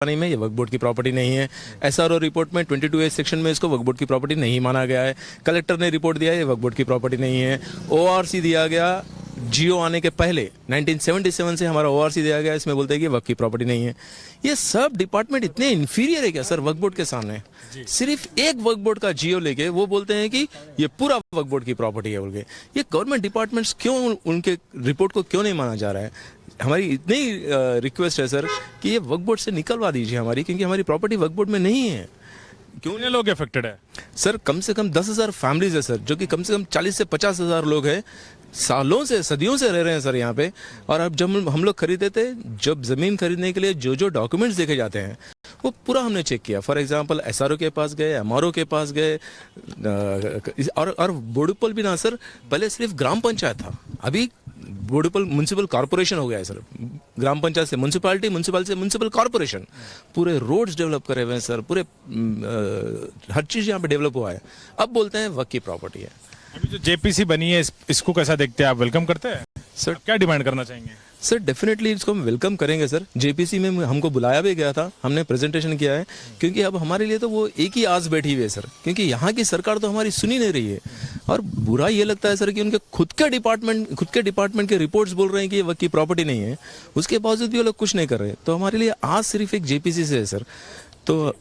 नहीं में ये वक्फ बोर्ड की प्रॉपर्टी नहीं है। एसआरओ रिपोर्ट में 22A सेक्शन में इसको वक्फ बोर्ड की प्रॉपर्टी नहीं माना गया है। कलेक्टर ने रिपोर्ट दिया है ये वक्फ बोर्ड की प्रॉपर्टी नहीं है। ओआरसी दिया गया जियो आने के पहले 1977 से हमारा ओआरसी दिया गया, इसमें बोलते हैं कि वक्फ की प्रॉपर्टी नहीं है। ये सब डिपार्टमेंट इतने इन्फीरियर है क्या सर वक्फ बोर्ड के सामने? सिर्फ एक वक्फ बोर्ड का जियो लेके वो बोलते हैं कि ये पूरा वक्फ बोर्ड की प्रॉपर्टी है बोल के। ये गवर्नमेंट डिपार्टमेंट्स क्यों उनके रिपोर्ट को क्यों नहीं माना जा रहा है? हमारी इतनी रिक्वेस्ट है सर कि ये वक्फ बोर्ड से निकलवा दीजिए हमारी, क्योंकि हमारी प्रॉपर्टी वक्फ बोर्ड में नहीं है। कितने लोग अफेक्टेड है सर? कम से कम 10,000 फैमिलीज है सर, जो कि कम से कम 40 से 50,000 लोग हैं, सालों से सदियों से रह रहे हैं सर यहाँ पे। और अब जब हम लोग खरीदे थे, जब जमीन खरीदने के लिए जो जो डॉक्यूमेंट्स देखे जाते हैं वो पूरा हमने चेक किया। फॉर एग्जांपल एसआरओ के पास गए, एमआरओ के पास गए, और बोडुपल भी ना सर, पहले सिर्फ ग्राम पंचायत था, अभी बोडुपल म्युनिसिपल कॉर्पोरेशन हो गया है सर। ग्राम पंचायत से म्युनिसिपालिटी, म्युनिसिपल से म्युनिसिपल कॉर्पोरेशन, पूरे रोड्स डेवलप करे हुए हैं सर, पूरे हर चीज यहाँ पे डेवलप हुआ है। अब बोलते हैं वक्फ की प्रॉपर्टी है। अभी जो जेपीसी बनी है इसको कैसा देखते हैं आप? वेलकम करते हैं सर? क्या डिमांड करना चाहेंगे? सर डेफिनेटली इसको हम वेलकम करेंगे सर। जेपीसी में हमको बुलाया भी गया था, हमने प्रेजेंटेशन किया है, क्योंकि अब हमारे लिए तो वो एक ही आस बैठी हुई है सर, क्योंकि यहाँ की सरकार तो हमारी सुनी नहीं रही है। और बुरा ये लगता है सर कि उनके खुद के डिपार्टमेंट के रिपोर्ट्स बोल रहे हैं कि ये वक्फ की प्रॉपर्टी नहीं है, उसके बावजूद भी वो लोग कुछ नहीं कर रहे। तो हमारे लिए आज सिर्फ एक जेपीसी से है सर, तो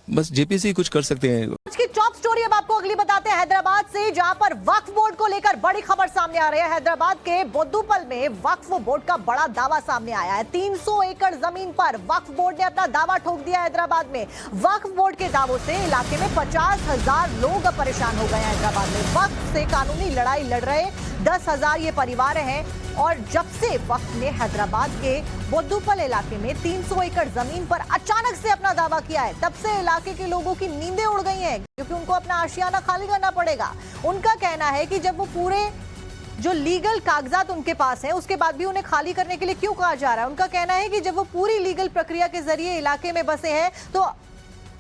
बस जेपीसी कुछ कर सकते हैं। आज की टॉप स्टोरी अब आपको अगली बताते हैं हैदराबाद से, जहां पर वक्फ बोर्ड को लेकर बड़ी खबर सामने आ रही है। हैदराबाद के बोद्दुपल में वक्फ बोर्ड का बड़ा दावा सामने आया है। 300 एकड़ जमीन पर वक्फ बोर्ड ने अपना दावा ठोक दिया। हैदराबाद में वक्फ बोर्ड के दावों से इलाके में 50,000 लोग परेशान हो गए। हैदराबाद में वक्फ से कानूनी लड़ाई लड़ रहे 10,000 ये परिवार हैं, और जब से वक्फ ने हैदराबाद के बोद्दुपल इलाके में 300 एकड़ जमीन पर अचानक से अपना दावा किया है, तब से इलाके के लोगों की नींदें उड़ गई हैं, क्योंकि उनको अपना आशियाना खाली करना पड़ेगा। उनका कहना है कि जब वो पूरे जो लीगल कागजात उनके पास है, उसके बाद भी उन्हें खाली करने के लिए क्यों कहा जा रहा है? उनका कहना है कि जब वो पूरी लीगल प्रक्रिया के जरिए इलाके में बसे हैं, तो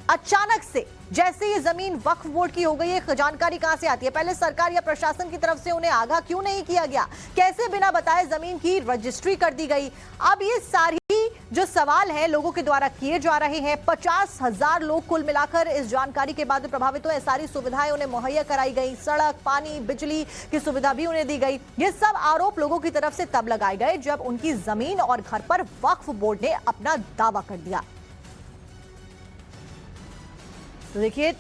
अचानक से जैसे ये जमीन वक्फ बोर्ड की हो गई है, जानकारी कहां से आती है? पहले सरकार या प्रशासन की तरफ से उन्हें आगाह क्यों नहीं किया गया? कैसे बिना बताए जमीन की रजिस्ट्री कर दी गई? अब ये सारी जो सवाल है लोगों के द्वारा किए जा रहे हैं। 50,000 लोग कुल मिलाकर इस जानकारी के बाद प्रभावित हुए। सारी सुविधाएं उन्हें मुहैया कराई गई, सड़क, पानी, बिजली की सुविधा भी उन्हें दी गई। ये सब आरोप लोगों की तरफ से तब लगाए गए जब उनकी जमीन और घर पर वक्फ बोर्ड ने अपना दावा कर दिया। तो देखिए,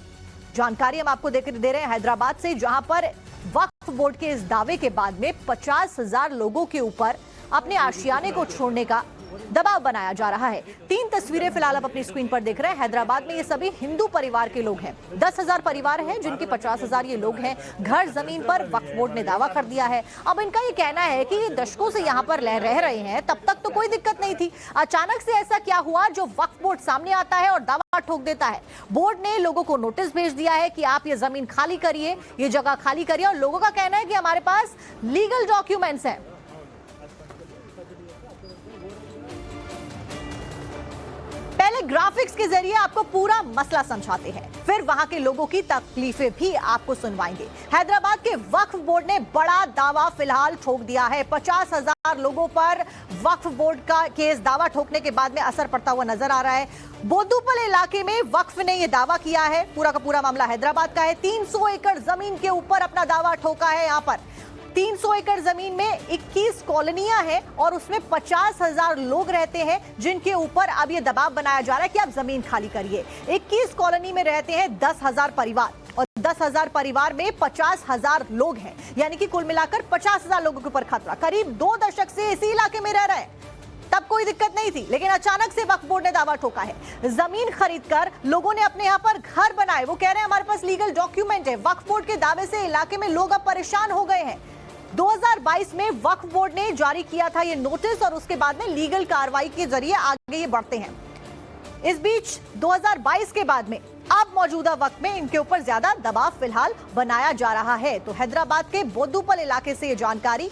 जानकारी हम आपको दे रहे हैं हैदराबाद से, जहां पर वक्फ बोर्ड के इस दावे के बाद में 50,000 लोगों के ऊपर अपने आशियाने को छोड़ने का दबाव बनाया जा रहा है। 3 तस्वीरें फिलहाल आप अपनी स्क्रीन पर देख रहे हैं। हैदराबाद में ये सभी हिंदू परिवार के लोग हैं। 10,000 परिवार हैं, जिनके 50,000 ये लोग हैं। घर जमीन पर वक्फ बोर्ड ने दावा कर दिया है। अब इनका ये कहना है कि ये दशकों से यहाँ पर रह रहे हैं, तब तक तो कोई दिक्कत नहीं थी। अचानक से ऐसा क्या हुआ जो वक्फ बोर्ड सामने आता है और दावा ठोक देता है? बोर्ड ने लोगों को नोटिस भेज दिया है कि आप ये जमीन खाली करिए, ये जगह खाली करिए, और लोगों का कहना है कि हमारे पास लीगल डॉक्यूमेंट्स हैं। पहले ग्राफिक्स के जरिए आपको पूरा मसला समझाते हैं, फिर वहां के लोगों की तकलीफें भी आपको सुनवाएंगे। हैदराबाद के वक्फ बोर्ड ने बड़ा दावा फिलहाल ठोक दिया है। 50,000 लोगों पर वक्फ बोर्ड का केस दावा ठोकने के बाद में असर पड़ता हुआ नजर आ रहा है। बोद्दुपल इलाके में वक्फ ने यह दावा किया है। पूरा का पूरा मामला हैदराबाद का है। 300 एकड़ जमीन के ऊपर अपना दावा ठोका है। यहाँ पर 300 एकड़ जमीन में 21 कॉलोनियां हैं और उसमें 50,000 लोग रहते हैं, जिनके ऊपर अब यह दबाव बनाया जा रहा है कि आप जमीन खाली करिए। 21 कॉलोनी में रहते हैं 10,000 परिवार, और 10,000 परिवार में 50,000 लोग हैं, यानी कि कुल मिलाकर 50,000 लोगों के ऊपर खतरा। करीब 2 दशक से इसी इलाके में रह रहे हैं, तब कोई दिक्कत नहीं थी, लेकिन अचानक से वक्फ बोर्ड ने दावा ठोका है। जमीन खरीदकर लोगों ने अपने यहाँ पर घर बनाए। वो कह रहे हैं हमारे पास लीगल डॉक्यूमेंट है। वक्फ बोर्ड के दावे से इलाके में लोग अब परेशान हो गए हैं। 2022 में वक्फ बोर्ड ने जारी किया था ये नोटिस, और उसके बाद में लीगल कार्रवाई के जरिए आगे ये बढ़ते हैं। इस बीच 2022 के बाद में अब मौजूदा वक्त में इनके ऊपर ज्यादा दबाव फिलहाल बनाया जा रहा है। तो हैदराबाद के बोद्दुपल इलाके से ये जानकारी,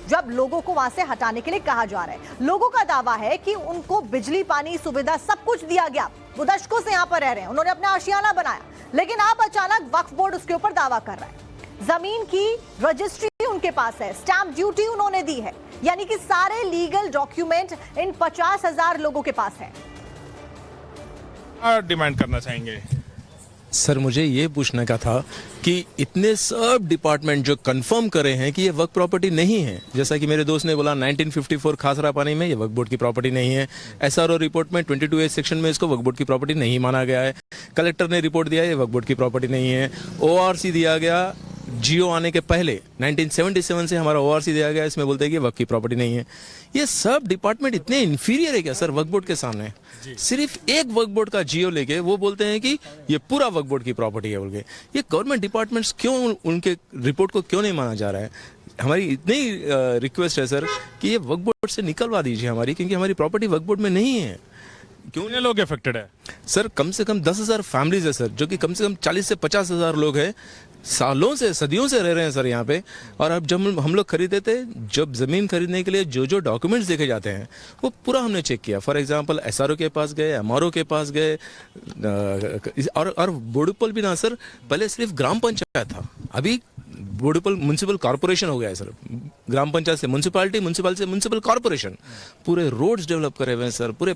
जब लोगों को वहां से हटाने के लिए कहा जा रहा है। लोगों का दावा है कि उनको बिजली, पानी, सुविधा सब कुछ दिया गया। वो दशकों से यहाँ पर रह रहे हैं, उन्होंने अपना आशियाना बनाया, लेकिन अब अचानक वक्फ बोर्ड उसके ऊपर दावा कर रहा है। जमीन की रजिस्ट्री उनके पास है, स्टैंप ड्यूटी उन्होंने दी है, यानी कि सारे लीगल डॉक्यूमेंट इन 50,000 लोगों के पास है। क्या डिमांड करना चाहेंगे? सर मुझे ये पूछने का था कि इतने सब डिपार्टमेंट जो कंफर्म करे हैं कि ये वक्फ प्रॉपर्टी नहीं है, जैसा कि मेरे दोस्त ने बोला 1954 खासरा पानी में ये वक्फ बोर्ड की प्रॉपर्टी नहीं है, एसआरओ रिपोर्ट में 22A सेक्शन में इसको वक्फ बोर्ड की प्रॉपर्टी नहीं माना गया है, कलेक्टर ने रिपोर्ट दिया ये वक्फ बोर्ड की प्रॉपर्टी नहीं है, ओआरसी दिया गया जियो आने के पहले 1977 से हमारा ओआरसी दिया गया, इसमें बोलते हैं कि वक्फ की प्रॉपर्टी नहीं है। ये सब डिपार्टमेंट इतने इन्फीरियर है क्या सर वक्फ बोर्ड के सामने? सिर्फ एक वक्फ बोर्ड का जियो लेके वो बोलते हैं कि ये पूरा वक्फ बोर्ड की प्रॉपर्टी है बोल के। ये गवर्नमेंट डिपार्टमेंट्स क्यों उनके रिपोर्ट को क्यों नहीं माना जा रहा है? हमारी इतनी रिक्वेस्ट है सर कि ये वक्फ बोर्ड से निकलवा दीजिए हमारी, क्योंकि हमारी प्रॉपर्टी वक्फ बोर्ड में नहीं है। कितने लोग अफेक्टेड है? सर कम से कम 10,000 फैमिलीज है सर, जो कि कम से कम 40 से 50,000 लोग हैं, सालों से सदियों से रह रहे हैं सर यहाँ पे। और अब जब हम लोग खरीदे थे, जब ज़मीन खरीदने के लिए जो जो डॉक्यूमेंट्स देखे जाते हैं वो पूरा हमने चेक किया। फॉर एग्जांपल एसआरओ के पास गए, एमआरओ के पास गए, और बोडुपल भी ना सर, पहले सिर्फ ग्राम पंचायत था, अभी बोडुपल म्यूनसिपल कॉर्पोरेशन हो गया है सर। ग्राम पंचायत से म्यूनसिपालिटी, म्यूनसिपल से म्यूनसिपल कॉर्पोरेशन, पूरे रोड्स डेवलप करे हुए हैं सर, पूरे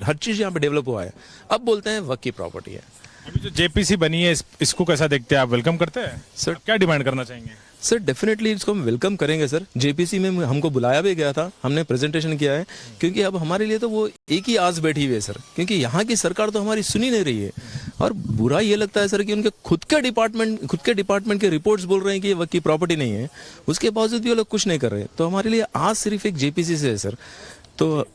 हर चीज़ यहाँ पे डेवलप हुआ है। अब बोलते हैं वक्फ की प्रॉपर्टी है। अभी जो जेपीसी बनी है इसको कैसा देखते हैं आप? वेलकम करते हैं सर? क्या डिमांड करना चाहेंगे? सर डेफिनेटली इसको हम वेलकम करेंगे सर। जेपीसी में हमको बुलाया भी गया था, हमने प्रेजेंटेशन किया है, क्योंकि अब हमारे लिए तो वो एक ही आस बैठी हुई है सर, क्योंकि यहाँ की सरकार तो हमारी सुनी नहीं रही है। और बुरा ये लगता है सर कि उनके खुद के डिपार्टमेंट के रिपोर्ट्स बोल रहे हैं कि ये वक्फ की प्रॉपर्टी नहीं है, उसके बावजूद भी वो लोग कुछ नहीं कर रहे। तो हमारे लिए आज सिर्फ एक जेपीसी से है सर, तो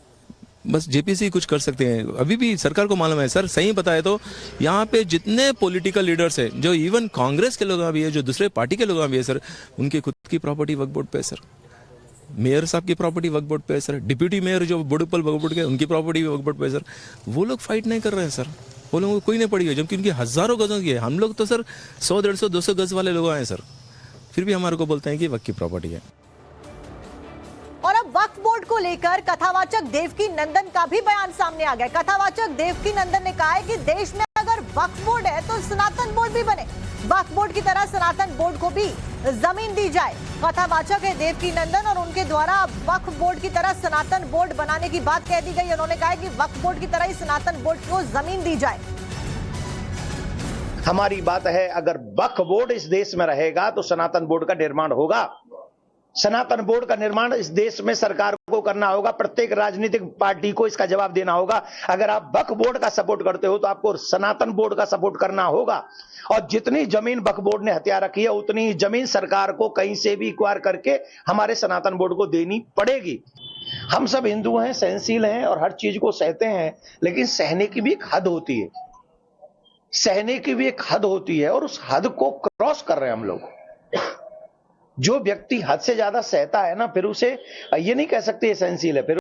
बस जेपीसी कुछ कर सकते हैं। अभी भी सरकार को मालूम है सर, सही बताए तो यहाँ पे जितने पॉलिटिकल लीडर्स हैं, जो इवन कांग्रेस के लोग भी है, जो दूसरे पार्टी के लोग भी है सर, उनकी खुद की प्रॉपर्टी वक्फ बोर्ड पे है सर। मेयर साहब की प्रॉपर्टी वक्फ बोर्ड पे है सर, डिप्यूटी मेयर जो बोडुपल वक्फ बोर्ड के, उनकी प्रॉपर्टी वक्फ बोर्ड पे है सर। वो लोग फाइट नहीं कर रहे हैं सर, वो लोगों को कोई नहीं पड़ी है, जबकि उनकी हजारों गजों की है। हम लोग तो सर 100, 150, 200 गज वाले लोग आए सर, फिर भी हमारे को बोलते हैं कि वक्फ की प्रॉपर्टी है। और अब वक्फ बोर्ड को लेकर कथावाचक देवकी नंदन का भी बयान सामने आ गया। कथावाचक देवकी नंदन ने कहा है कि देश में अगर वक्फ बोर्ड है तो सनातन बोर्ड भी बने, वक्फ बोर्ड की तरह सनातन बोर्ड को भी जमीन दी जाए। कथावाचक है देवकी नंदन और उनके द्वारा वक्फ बोर्ड की तरह सनातन बोर्ड बनाने की बात कह दी गई। उन्होंने कहा कि वक्फ बोर्ड की तरह ही सनातन बोर्ड को जमीन दी जाए। हमारी बात है, अगर वक्फ बोर्ड इस देश में रहेगा तो सनातन बोर्ड का निर्माण होगा। सनातन बोर्ड का निर्माण इस देश में सरकार को करना होगा, प्रत्येक राजनीतिक पार्टी को इसका जवाब देना होगा। अगर आप वक्फ बोर्ड का सपोर्ट करते हो तो आपको सनातन बोर्ड का सपोर्ट करना होगा। और जितनी जमीन वक्फ बोर्ड ने हथिया रखी है, उतनी जमीन सरकार को कहीं से भी एक्वायर करके हमारे सनातन बोर्ड को देनी पड़ेगी। हम सब हिंदू हैं, सहनशील हैं और हर चीज को सहते हैं, लेकिन सहने की भी एक हद होती है, सहने की भी एक हद होती है, और उस हद को क्रॉस कर रहे हैं हम लोग। जो व्यक्ति हद से ज्यादा सहता है ना, फिर उसे ये नहीं कह सकते सहनशील है, फिर